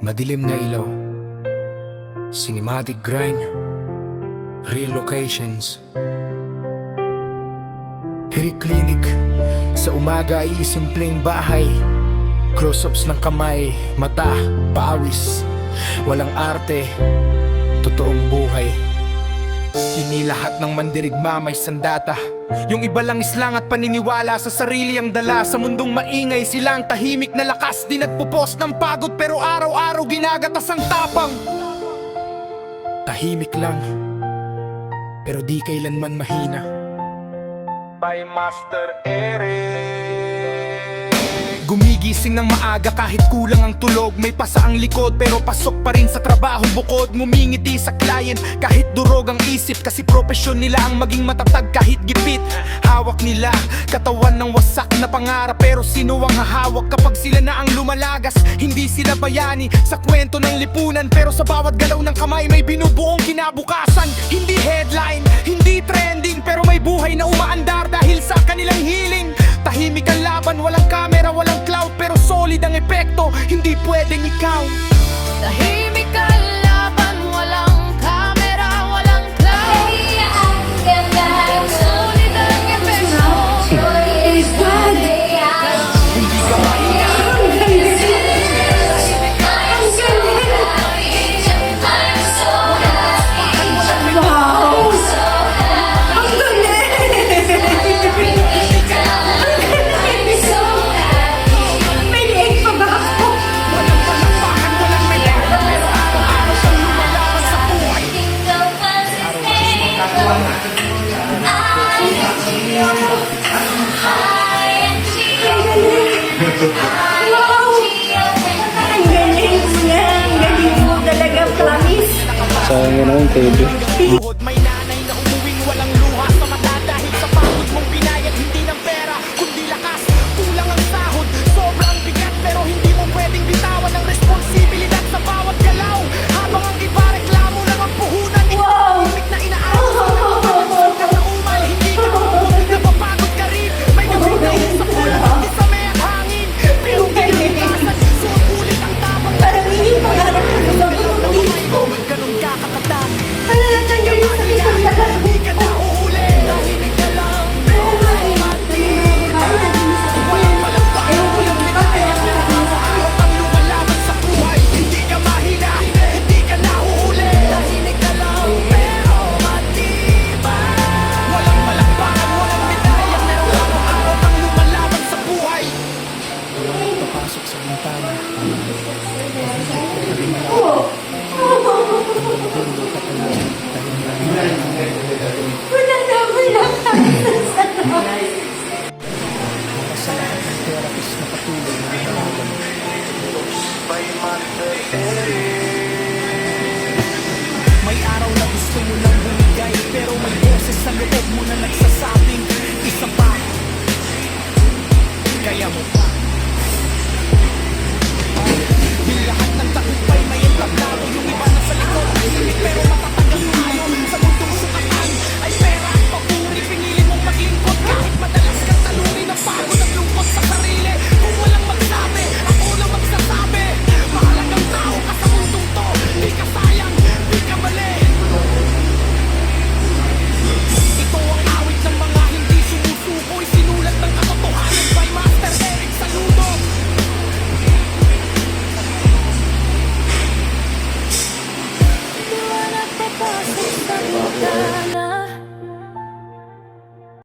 Madilim na ilaw, cinematic grind, real locations. Hirik clinic, sa umaga ay simpleng bahay. Close-ups ng kamay, mata, pawis. Walang arte, totoong buhay. Hindi lahat ng mandirigma may sandata. Yung iba lang islang at paniniwala sa sarili ang dala. Sa mundong maingay silang tahimik na lakas. Di nagpo-post ng pagod pero araw-araw ginagatas ang tapang. Tahimik lang, pero di kailanman mahina. By Master Eric. Gumigising ng maaga kahit kulang ang tulog. May pasa ang likod pero pasok pa rin sa trabaho bukod. Ngumingiti sa client kahit durog ang isip. Kasi propesyon nila ang maging matatag kahit gipit. Hawak nila katawan ng wasak na pangarap. Pero sino ang hahawak kapag sila na ang lumalagas? Hindi sila bayani sa kwento ng lipunan. Pero sa bawat galaw ng kamay may binubuong kinabukasan. Hindi headline, hindi trending, pero may buhay na umaandar dahil sa kanilang healing. Tahimik ang laban, walang camera, walang cloud, pero solid ang epekto, hindi pwedeng ikaw. Tahimik ang laban, walang camera, walang cloud. Ang ganda, solid ang epekto, is what they are. Hindi ka mahiya. Wow! Ang galing mo na! Ang galing mo talaga, promise! Sayang mo naman, Teddy. May nanay na umuwing walang luha sa mata dahil sa pagod mong binayad. Hindi ng pera, kundi lakas. Kulang ang sahod, sobrang bigat, pero hindi mo pwedeng bitawan ang responsibilidad sa bawat galaw. Habang ang iba reklamo lang ang puhunan. Wow! Imik na inaayos ka sa umay, hindi ka mabubog, napapagod ka rin. May gawin na sa pulang, hindi sa may at hangin. Pero kailangan, suot ulit ang tapang. Parang hindi pangarap ko sa pag-ibig ko. Ganun ka kakatang. Ano lang ang galing sa isang lahat? Hindi ka na uhuli, nahinig ka lang. Oo nga eh. Walang palakpak, walang bitaya. Araw ang lumalaban sa buhay. Hindi ka mahina, hindi ka nahuhuli. Nahinig ka lang, pero matibay. Walang palakpakan, walang bitaya. Araw ang lumalaban sa buhay. Walang papasok sa bintana. Wala na, wala ka. Sa lahat ng therapist na patuloy na lumalaban. May araw na gusto mo lang bumigay, pero may boses sa loob mo na nagsasabing isa pa, kaya mo pa. Di lahat ng tagumpay may entablado. Yung iba na sa likod, tahimik pero matatagal tayo. Sa mundong sukatan ay pera at papuri. Pinili mong maglingkod kahit madalas kang talunin ng pagod at lungkot sa sarili. Kung walang magsabi, ako lang magsasabi. Mahalagang tao ka sa mundong to. Di ka sayang, di ka mali. Ito ang awit ng mga hindi sumusukoy. Sinulat ng katotohanan by Master Eric Saludo. Liwanag papasok sa buta.